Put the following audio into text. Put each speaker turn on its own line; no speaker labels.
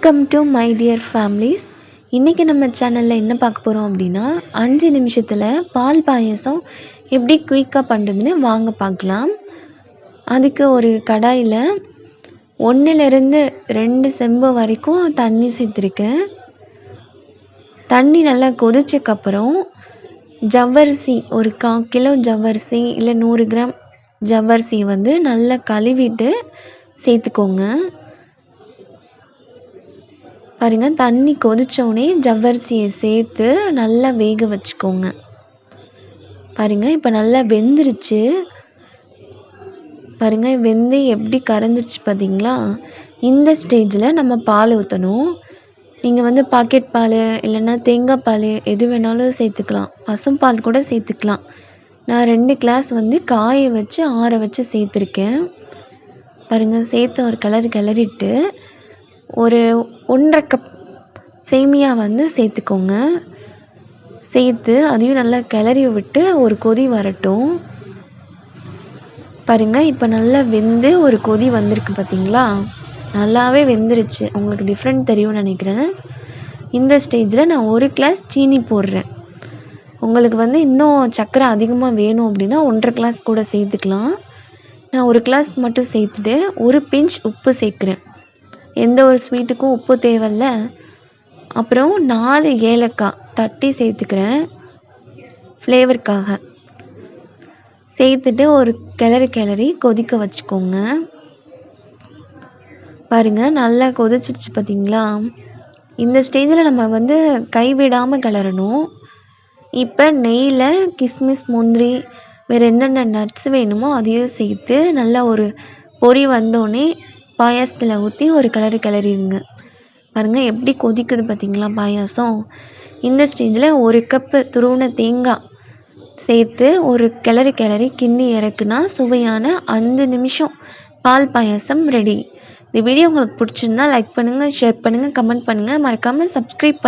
Welcome to my dear families. இன்றைக்கி நம்ம சேனலில் என்ன பார்க்க போகிறோம் அப்படின்னா 5 நிமிஷத்தில் பால் பாயசம் எப்படி குயிக்காக பண்ணுறதுன்னு வாங்க பார்க்கலாம். அதுக்கு ஒரு கடாயில் 1லேருந்து 2 செம்பு வரைக்கும் தண்ணி சேர்த்துருக்கேன். தண்ணி நல்லா கொதிச்சக்கப்புறம் ஜவ்வரிசி ஒரு 1/4 கிலோ ஜவ்வரிசி இல்லை 100 கிராம் ஜவ்வரிசி நல்லா கழுவிட்டு சேர்த்துக்கோங்க. பாருங்கள், தண்ணி கொதித்தோடனே ஜவ்வரிசியை சேர்த்து நல்லா வேக வச்சுக்கோங்க. பாருங்கள், இப்போ நல்லா வெந்துருச்சு. பாருங்கள், வெந்து எப்படி கரைஞ்சிருச்சு பார்த்தீங்களா? இந்த ஸ்டேஜில் நம்ம பால் ஊற்றணும். நீங்கள் பாக்கெட் பால் இல்லைன்னா தேங்காய் பால் எது வேணாலும் சேர்த்துக்கலாம். பசும்பால் கூட சேர்த்துக்கலாம். நான் 2 கிளாஸ் காய வச்சு ஆற வச்சு சேர்த்துருக்கேன். பாருங்கள், சேர்த்து ஒரு கிளறிட்டு ஒரு 1/2 கப் சேமியா சேர்த்துக்கோங்க. சேர்த்து அதையும் நல்லா கிளறி விட்டு ஒரு கொதி வரட்டும். பாருங்கள், இப்போ நல்லா வெந்து ஒரு கொதி வந்திருக்கு பார்த்தீங்களா? நல்லாவே வெந்துருச்சு. உங்களுக்கு டிஃப்ரெண்ட் தெரியும்னு நினைக்கிறேன். இந்த ஸ்டேஜில் நான் 1 கிளாஸ் சீனி போடுறேன். உங்களுக்கு இன்னும் சர்க்கரை அதிகமாக வேணும் அப்படின்னா 1/2 கிளாஸ் கூட சேர்த்துக்கலாம். நான் 1 கிளாஸ் மட்டும் சேர்த்துட்டு ஒரு பிஞ்ச் உப்பு சேர்க்குறேன். எந்த ஒரு ஸ்வீட்டுக்கும் உப்பு தேவையில்ல. அப்புறம் 4 ஏலக்காய் தட்டி சேர்த்துக்கிறேன் ஃப்ளேவருக்காக. சேர்த்துட்டு ஒரு கிளறி கொதிக்க வச்சுக்கோங்க. பாருங்கள், நல்லா கொதிச்சிருச்சு பார்த்தீங்களா? இந்த ஸ்டேஜில் நம்ம கைவிடாமல் கிளறணும். இப்போ நெய்யில் கிஸ்மிஸ், முந்திரி, வேறு என்னென்ன நட்ஸ் வேணுமோ அதையும் சேர்த்து நல்லா ஒரு பொரி வந்தோடனே பாயாசத்தில் ஊற்றி ஒரு கிளறிடுங்க. பாருங்கள், எப்படி கொதிக்குது பார்த்தீங்களா பாயாசம்? இந்த ஸ்டேஜில் 1 கப்பு துருவின தேங்காய் சேர்த்து ஒரு கிளறி கிண்டி இறக்குனா சுவையான 5 நிமிஷம் பால் பாயாசம் ரெடி. இந்த வீடியோ உங்களுக்கு பிடிச்சிருந்தா லைக் பண்ணுங்கள், ஷேர் பண்ணுங்கள், கமெண்ட் பண்ணுங்கள். மறக்காமல் சப்ஸ்கிரைப்